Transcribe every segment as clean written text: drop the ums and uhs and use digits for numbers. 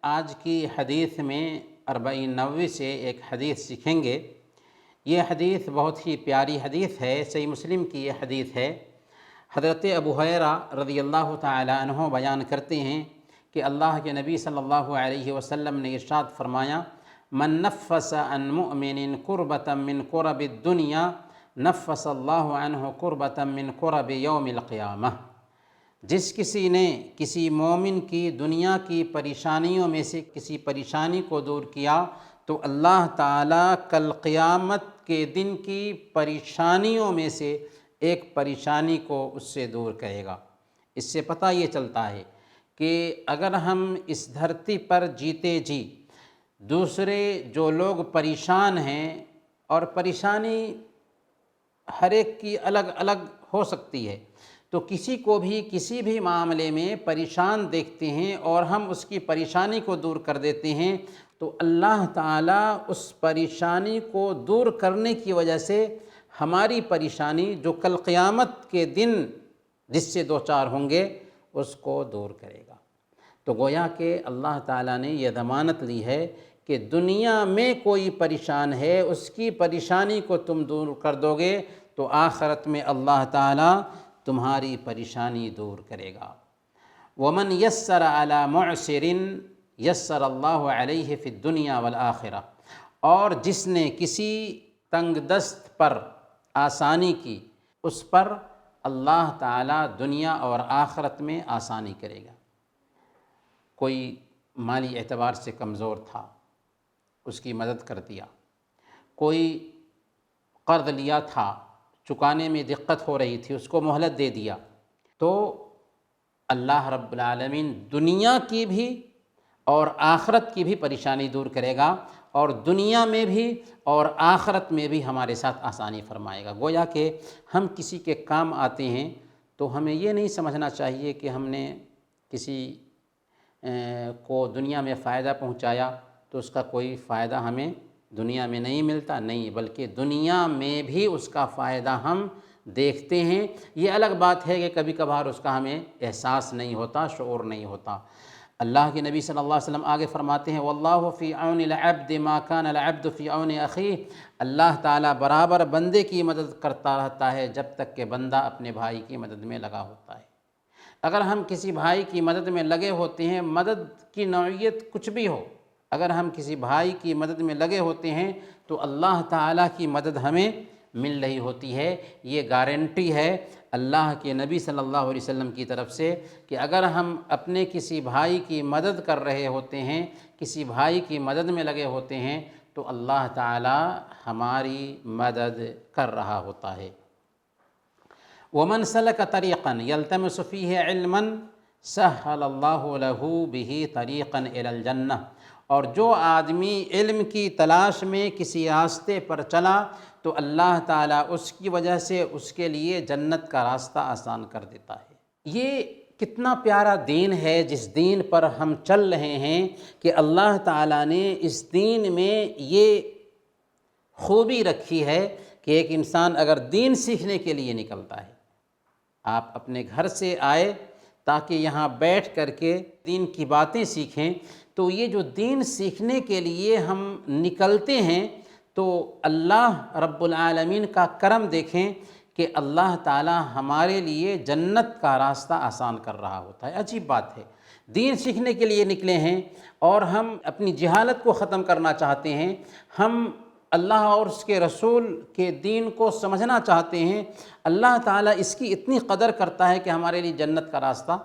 آج کی حدیث میں 40 سے ایک حدیث سیکھیں گے۔ یہ حدیث بہت ہی پیاری حدیث ہے، صحیح مسلم کی یہ حدیث ہے۔ حضرت ابو ہریرہ رضی اللہ تعالی عنہ بیان کرتے ہیں کہ اللہ کے نبی صلی اللہ علیہ وسلم نے ارشاد فرمایا، من نفس عن مؤمن کربۃ من کرب الدنیا نفس اللہ عنہ کربۃ من کرب یوم القیامہ۔ جس کسی نے کسی مومن کی دنیا کی پریشانیوں میں سے کسی پریشانی کو دور کیا تو اللہ تعالیٰ کل قیامت کے دن کی پریشانیوں میں سے ایک پریشانی کو اس سے دور کرے گا۔ اس سے پتہ یہ چلتا ہے کہ اگر ہم اس دھرتی پر جیتے جی دوسرے جو لوگ پریشان ہیں، اور پریشانی ہر ایک کی الگ الگ ہو سکتی ہے، تو کسی کو بھی کسی بھی معاملے میں پریشان دیکھتے ہیں اور ہم اس کی پریشانی کو دور کر دیتے ہیں، تو اللہ تعالیٰ اس پریشانی کو دور کرنے کی وجہ سے ہماری پریشانی جو کل قیامت کے دن جس سے دوچار ہوں گے اس کو دور کرے گا۔ تو گویا کہ اللہ تعالیٰ نے یہ ضمانت لی ہے کہ دنیا میں کوئی پریشان ہے، اس کی پریشانی کو تم دور کر دو گے تو آخرت میں اللہ تعالیٰ تمہاری پریشانی دور کرے گا۔ وَمَنْ يَسَّرَ عَلَى مُعْسِرٍ يَسَّرَ اللَّهُ عَلَيْهِ فِي الدُّنْيَا وَالْآخِرَةِ، اور جس نے کسی تنگ دست پر آسانی کی اس پر اللہ تعالیٰ دنیا اور آخرت میں آسانی کرے گا۔ کوئی مالی اعتبار سے کمزور تھا، اس کی مدد کر دیا۔ کوئی قرض لیا تھا، چکانے میں دقت ہو رہی تھی، اس کو مہلت دے دیا، تو اللہ رب العالمین دنیا کی بھی اور آخرت کی بھی پریشانی دور کرے گا، اور دنیا میں بھی اور آخرت میں بھی ہمارے ساتھ آسانی فرمائے گا۔ گویا کہ ہم کسی کے کام آتے ہیں تو ہمیں یہ نہیں سمجھنا چاہیے کہ ہم نے کسی کو دنیا میں فائدہ پہنچایا تو اس کا کوئی فائدہ ہمیں دنیا میں نہیں ملتا، نہیں، بلکہ دنیا میں بھی اس کا فائدہ ہم دیکھتے ہیں۔ یہ الگ بات ہے کہ کبھی کبھار اس کا ہمیں احساس نہیں ہوتا، شعور نہیں ہوتا۔ اللہ کے نبی صلی اللہ علیہ وسلم آگے فرماتے ہیں، وَاللَّهُ فِي عَوْنِ الْعَبْدِ مَا كَانَ الْعَبْدُ فِي عَوْنِ أَخِيهِ، اللہ تعالیٰ برابر بندے کی مدد کرتا رہتا ہے جب تک کہ بندہ اپنے بھائی کی مدد میں لگا ہوتا ہے۔ اگر ہم کسی بھائی کی مدد میں لگے ہوتے ہیں، مدد کی نوعیت کچھ بھی ہو، اگر ہم کسی بھائی کی مدد میں لگے ہوتے ہیں تو اللہ تعالیٰ کی مدد ہمیں مل رہی ہوتی ہے۔ یہ گارنٹی ہے اللہ کے نبی صلی اللہ علیہ وسلم کی طرف سے کہ اگر ہم اپنے کسی بھائی کی مدد کر رہے ہوتے ہیں، کسی بھائی کی مدد میں لگے ہوتے ہیں، تو اللہ تعالیٰ ہماری مدد کر رہا ہوتا ہے۔ وَمَنْ سَلَكَ طَرِيقًا يَلْتَمِسُ فِيهِ عِلْمًا سَهَّلَ اللَّهُ لَهُ بِهِ طَرِيقًا إِلَى الْجَنَّةِ، اور جو آدمی علم کی تلاش میں کسی راستے پر چلا تو اللہ تعالیٰ اس کی وجہ سے اس کے لیے جنت کا راستہ آسان کر دیتا ہے۔ یہ کتنا پیارا دین ہے جس دین پر ہم چل رہے ہیں کہ اللہ تعالیٰ نے اس دین میں یہ خوبی رکھی ہے کہ ایک انسان اگر دین سیکھنے کے لیے نکلتا ہے، آپ اپنے گھر سے آئے تاکہ یہاں بیٹھ کر کے دین کی باتیں سیکھیں، تو یہ جو دین سیکھنے کے لیے ہم نکلتے ہیں تو اللہ رب العالمین کا کرم دیکھیں کہ اللہ تعالیٰ ہمارے لیے جنت کا راستہ آسان کر رہا ہوتا ہے۔ عجیب بات ہے، دین سیکھنے کے لیے نکلے ہیں اور ہم اپنی جہالت کو ختم کرنا چاہتے ہیں، ہم اللہ اور اس کے رسول کے دین کو سمجھنا چاہتے ہیں۔ اللہ تعالیٰ اس کی اتنی قدر کرتا ہے کہ ہمارے لیے جنت کا راستہ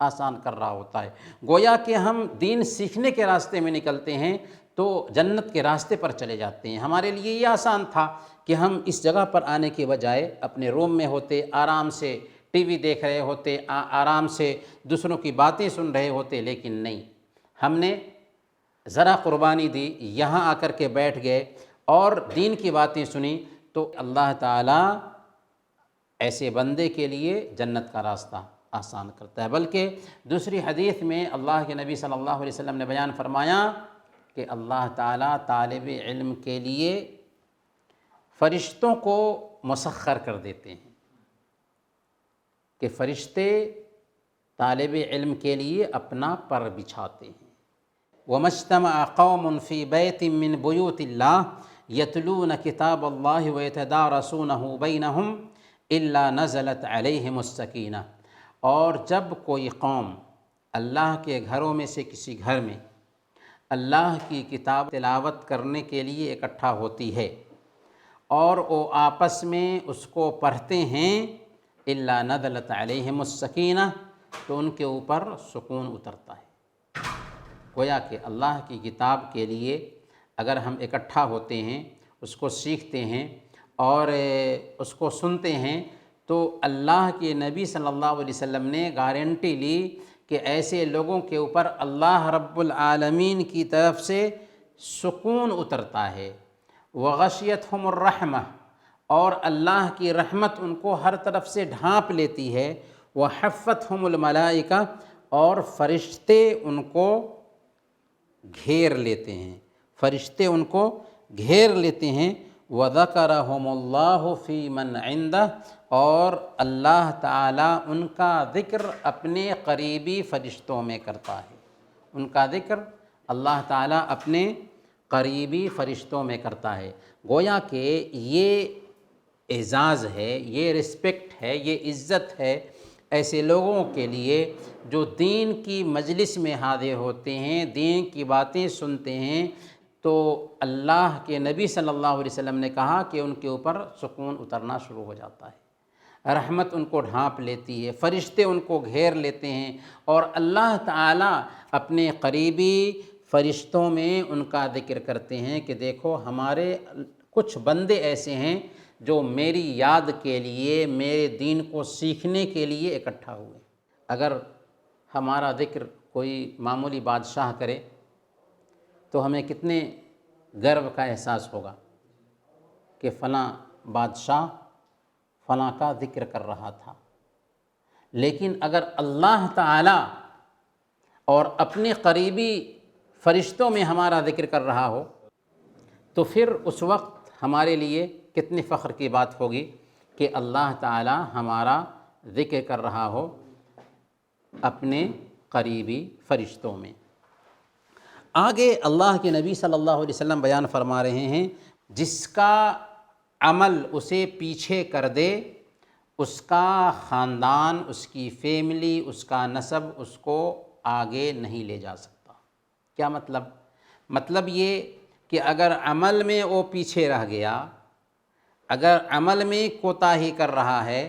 آسان کر رہا ہوتا ہے۔ گویا کہ ہم دین سیکھنے کے راستے میں نکلتے ہیں تو جنت کے راستے پر چلے جاتے ہیں۔ ہمارے لیے یہ آسان تھا کہ ہم اس جگہ پر آنے کے بجائے اپنے روم میں ہوتے، آرام سے ٹی وی دیکھ رہے ہوتے، آرام سے دوسروں کی باتیں سن رہے ہوتے، لیکن نہیں، ہم نے ذرا قربانی دی، یہاں آ کر کے بیٹھ گئے اور دین کی باتیں سنی، تو اللہ تعالیٰ ایسے بندے کے لیے جنت کا راستہ آسان کرتا ہے۔ بلکہ دوسری حدیث میں اللہ کے نبی صلی اللہ علیہ وسلم نے بیان فرمایا کہ اللہ تعالیٰ طالب علم کے لیے فرشتوں کو مسخر کر دیتے ہیں، کہ فرشتے طالب علم کے لیے اپنا پر بچھاتے ہیں۔ وَمَا اجْتَمَعَ قَوْمٌ فِي بَيْتٍ مِّن بُيُوتِ اللَّهِ يَتْلُونَ كِتَابَ اللَّهِ وَيَتَدَارَسُونَهُ بَيْنَهُمْ إِلَّا نَزَلَتْ عَلَيْهِمُ السَّكِینَةُ، اور جب کوئی قوم اللہ کے گھروں میں سے کسی گھر میں اللہ کی کتاب تلاوت کرنے کے لیے اکٹھا ہوتی ہے اور وہ آپس میں اس کو پڑھتے ہیں، إِلَّا نَزَلَتْ عَلَيْهِمُ السَّكِینَةُ، تو ان کے اوپر سکون اترتا ہے۔ گویا کہ اللہ کی کتاب کے لیے اگر ہم اکٹھا ہوتے ہیں، اس کو سیکھتے ہیں اور اس کو سنتے ہیں، تو اللہ کے نبی صلی اللہ علیہ وسلم نے گارنٹی لی کہ ایسے لوگوں کے اوپر اللہ رب العالمین کی طرف سے سکون اترتا ہے۔ وغشیتہم الرحمہ، اور اللہ کی رحمت ان کو ہر طرف سے ڈھانپ لیتی ہے۔ وحفتہم الملائکہ، اور فرشتے ان کو گھیر لیتے ہیں، فرشتے ان کو گھیر لیتے ہیں۔ وذکرہم اللہ فی من عندہ، اور اللہ تعالیٰ ان کا ذکر اپنے قریبی فرشتوں میں کرتا ہے، ان کا ذکر اللہ تعالیٰ اپنے قریبی فرشتوں میں کرتا ہے۔ گویا کہ یہ اعزاز ہے، یہ رسپیکٹ ہے، یہ عزت ہے ایسے لوگوں کے لیے جو دین کی مجلس میں حاضر ہوتے ہیں، دین کی باتیں سنتے ہیں، تو اللہ کے نبی صلی اللہ علیہ وسلم نے کہا کہ ان کے اوپر سکون اترنا شروع ہو جاتا ہے، رحمت ان کو ڈھانپ لیتی ہے، فرشتے ان کو گھیر لیتے ہیں، اور اللہ تعالیٰ اپنے قریبی فرشتوں میں ان کا ذکر کرتے ہیں کہ دیکھو ہمارے کچھ بندے ایسے ہیں جو میری یاد کے لیے، میرے دین کو سیکھنے کے لیے اکٹھا ہوئے۔ اگر ہمارا ذکر کوئی معمولی بادشاہ کرے تو ہمیں کتنے گرو کا احساس ہوگا کہ فلاں بادشاہ فلاں کا ذکر کر رہا تھا، لیکن اگر اللہ تعالیٰ اور اپنے قریبی فرشتوں میں ہمارا ذکر کر رہا ہو تو پھر اس وقت ہمارے لیے کتنی فخر کی بات ہوگی کہ اللہ تعالیٰ ہمارا ذکر کر رہا ہو اپنے قریبی فرشتوں میں۔ آگے اللہ کے نبی صلی اللہ علیہ وسلم بیان فرما رہے ہیں، جس کا عمل اسے پیچھے کر دے، اس کا خاندان، اس کی فیملی، اس کا نسب اس کو آگے نہیں لے جا سکتا۔ کیا مطلب؟ مطلب یہ کہ اگر عمل میں وہ پیچھے رہ گیا، اگر عمل میں کوتاہی کر رہا ہے،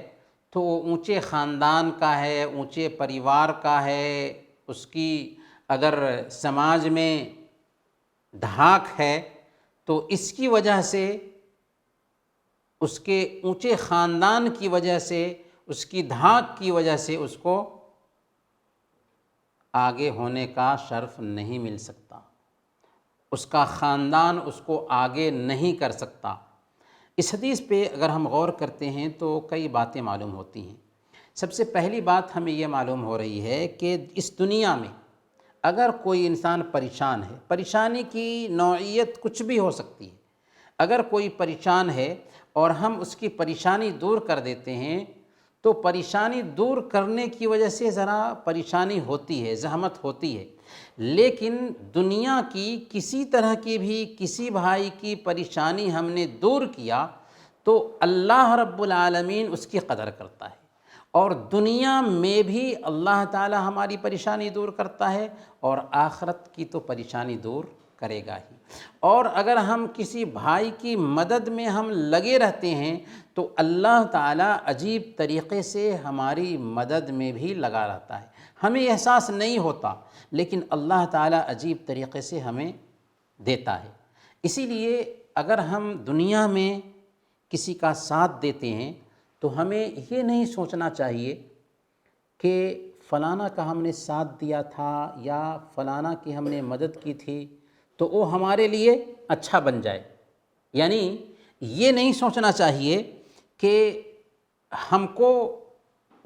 تو وہ اونچے خاندان کا ہے، اونچے پریوار کا ہے، اس کی اگر سماج میں دھاک ہے تو اس کی وجہ سے، اس کے اونچے خاندان کی وجہ سے، اس کی دھاک کی وجہ سے اس کو آگے ہونے کا شرف نہیں مل سکتا، اس کا خاندان اس کو آگے نہیں کر سکتا۔ اس حدیث پہ اگر ہم غور کرتے ہیں تو کئی باتیں معلوم ہوتی ہیں۔ سب سے پہلی بات ہمیں یہ معلوم ہو رہی ہے کہ اس دنیا میں اگر کوئی انسان پریشان ہے، پریشانی کی نوعیت کچھ بھی ہو سکتی ہے، اگر کوئی پریشان ہے اور ہم اس کی پریشانی دور کر دیتے ہیں تو پریشانی دور کرنے کی وجہ سے ذرا پریشانی ہوتی ہے، زحمت ہوتی ہے، لیکن دنیا کی کسی طرح کی بھی کسی بھائی کی پریشانی ہم نے دور کیا تو اللہ رب العالمین اس کی قدر کرتا ہے، اور دنیا میں بھی اللہ تعالی ہماری پریشانی دور کرتا ہے اور آخرت کی تو پریشانی دور کرے گا ہی۔ اور اگر ہم کسی بھائی کی مدد میں ہم لگے رہتے ہیں تو اللہ تعالیٰ عجیب طریقے سے ہماری مدد میں بھی لگا رہتا ہے، ہمیں احساس نہیں ہوتا لیکن اللہ تعالیٰ عجیب طریقے سے ہمیں دیتا ہے۔ اسی لیے اگر ہم دنیا میں کسی کا ساتھ دیتے ہیں تو ہمیں یہ نہیں سوچنا چاہیے کہ فلانا کا ہم نے ساتھ دیا تھا یا فلانا کی ہم نے مدد کی تھی تو وہ ہمارے لیے اچھا بن جائے، یعنی یہ نہیں سوچنا چاہیے کہ ہم کو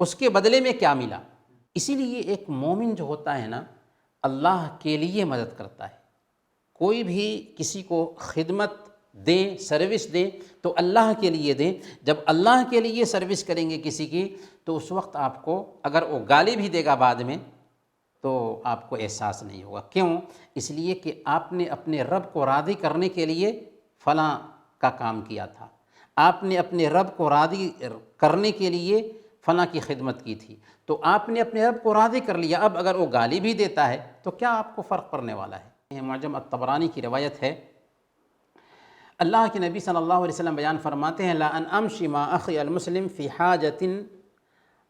اس کے بدلے میں کیا ملا۔ اسی لیے ایک مومن جو ہوتا ہے نا، اللہ کے لیے مدد کرتا ہے، کوئی بھی کسی کو خدمت دیں، سروس دیں تو اللہ کے لیے دیں۔ جب اللہ کے لیے سروس کریں گے کسی کی تو اس وقت آپ کو، اگر وہ گالی بھی دے گا بعد میں تو آپ کو احساس نہیں ہوگا۔ کیوں؟ اس لیے کہ آپ نے اپنے رب کو راضی کرنے کے لیے فلاں کا کام کیا تھا، آپ نے اپنے رب کو راضی کرنے کے لیے فلاں کی خدمت کی تھی، تو آپ نے اپنے رب کو راضی کر لیا۔ اب اگر وہ گالی بھی دیتا ہے تو کیا آپ کو فرق پڑنے والا ہے؟ معجم الطبرانی کی روایت ہے، اللہ کے نبی صلی اللہ علیہ وسلم بیان فرماتے ہیں، لا ان امشی ما اخی المسلم فی حاجت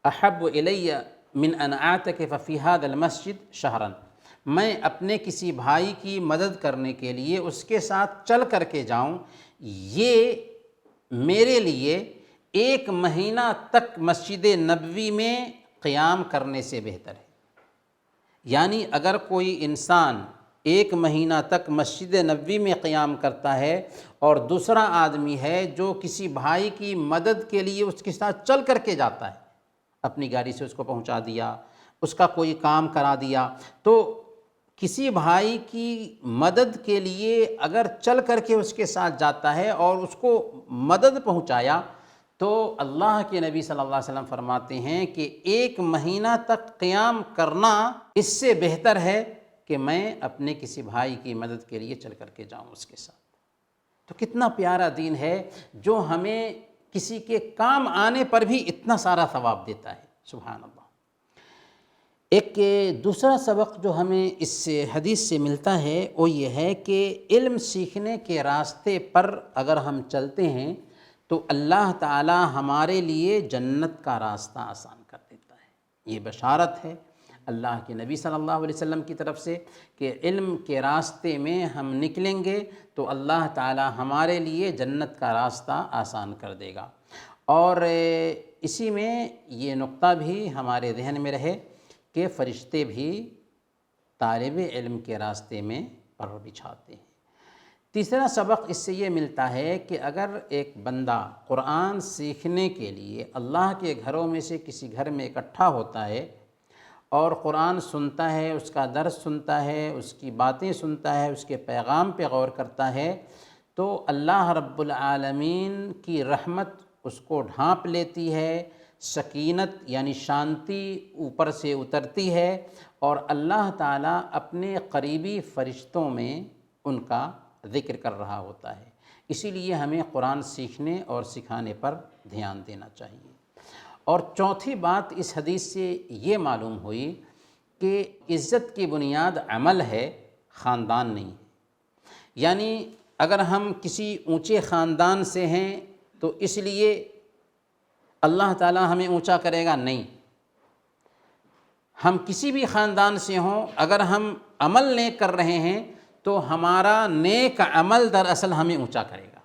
احب الی من ان اعتکف فی هذا المسجد شہرا، میں اپنے کسی بھائی کی مدد کرنے کے لیے اس کے ساتھ چل کر کے جاؤں، یہ میرے لیے 1 مہینہ تک مسجد نبوی میں قیام کرنے سے بہتر ہے۔ یعنی اگر کوئی انسان 1 مہینہ تک مسجد نبوی میں قیام کرتا ہے اور دوسرا آدمی ہے جو کسی بھائی کی مدد کے لیے اس کے ساتھ چل کر کے جاتا ہے، اپنی گاڑی سے اس کو پہنچا دیا، اس کا کوئی کام کرا دیا، تو کسی بھائی کی مدد کے لیے اگر چل کر کے اس کے ساتھ جاتا ہے اور اس کو مدد پہنچایا، تو اللہ کے نبی صلی اللہ علیہ وسلم فرماتے ہیں کہ 1 مہینہ تک قیام کرنا اس سے بہتر ہے کہ میں اپنے کسی بھائی کی مدد کے لیے چل کر کے جاؤں اس کے ساتھ۔ تو کتنا پیارا دین ہے جو ہمیں کسی کے کام آنے پر بھی اتنا سارا ثواب دیتا ہے، سبحان اللہ۔ ایک دوسرا سبق جو ہمیں اس حدیث سے ملتا ہے وہ یہ ہے کہ علم سیکھنے کے راستے پر اگر ہم چلتے ہیں تو اللہ تعالی ہمارے لیے جنت کا راستہ آسان کر دیتا ہے۔ یہ بشارت ہے اللہ کے نبی صلی اللہ علیہ وسلم کی طرف سے کہ علم کے راستے میں ہم نکلیں گے تو اللہ تعالی ہمارے لیے جنت کا راستہ آسان کر دے گا۔ اور اسی میں یہ نقطہ بھی ہمارے ذہن میں رہے کہ فرشتے بھی طالب علم کے راستے میں پر بچھاتے ہیں۔ تیسرا سبق اس سے یہ ملتا ہے کہ اگر ایک بندہ قرآن سیکھنے کے لیے اللہ کے گھروں میں سے کسی گھر میں اکٹھا ہوتا ہے اور قرآن سنتا ہے، اس کا درس سنتا ہے، اس کی باتیں سنتا ہے، اس کے پیغام پہ غور کرتا ہے، تو اللہ رب العالمین کی رحمت اس کو ڈھانپ لیتی ہے، سکینت یعنی شانتی اوپر سے اترتی ہے، اور اللہ تعالیٰ اپنے قریبی فرشتوں میں ان کا ذکر کر رہا ہوتا ہے۔ اسی لیے ہمیں قرآن سیکھنے اور سکھانے پر دھیان دینا چاہیے۔ اور چوتھی بات اس حدیث سے یہ معلوم ہوئی کہ عزت کی بنیاد عمل ہے، خاندان نہیں ہے۔ یعنی اگر ہم کسی اونچے خاندان سے ہیں تو اس لیے اللہ تعالیٰ ہمیں اونچا کرے گا، نہیں۔ ہم کسی بھی خاندان سے ہوں، اگر ہم عمل نیک کر رہے ہیں تو ہمارا نیک عمل دراصل ہمیں اونچا کرے گا۔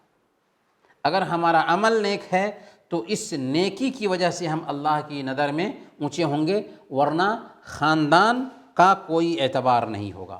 اگر ہمارا عمل نیک ہے تو اس نیکی کی وجہ سے ہم اللہ کی نظر میں اونچے ہوں گے، ورنہ خاندان کا کوئی اعتبار نہیں ہوگا۔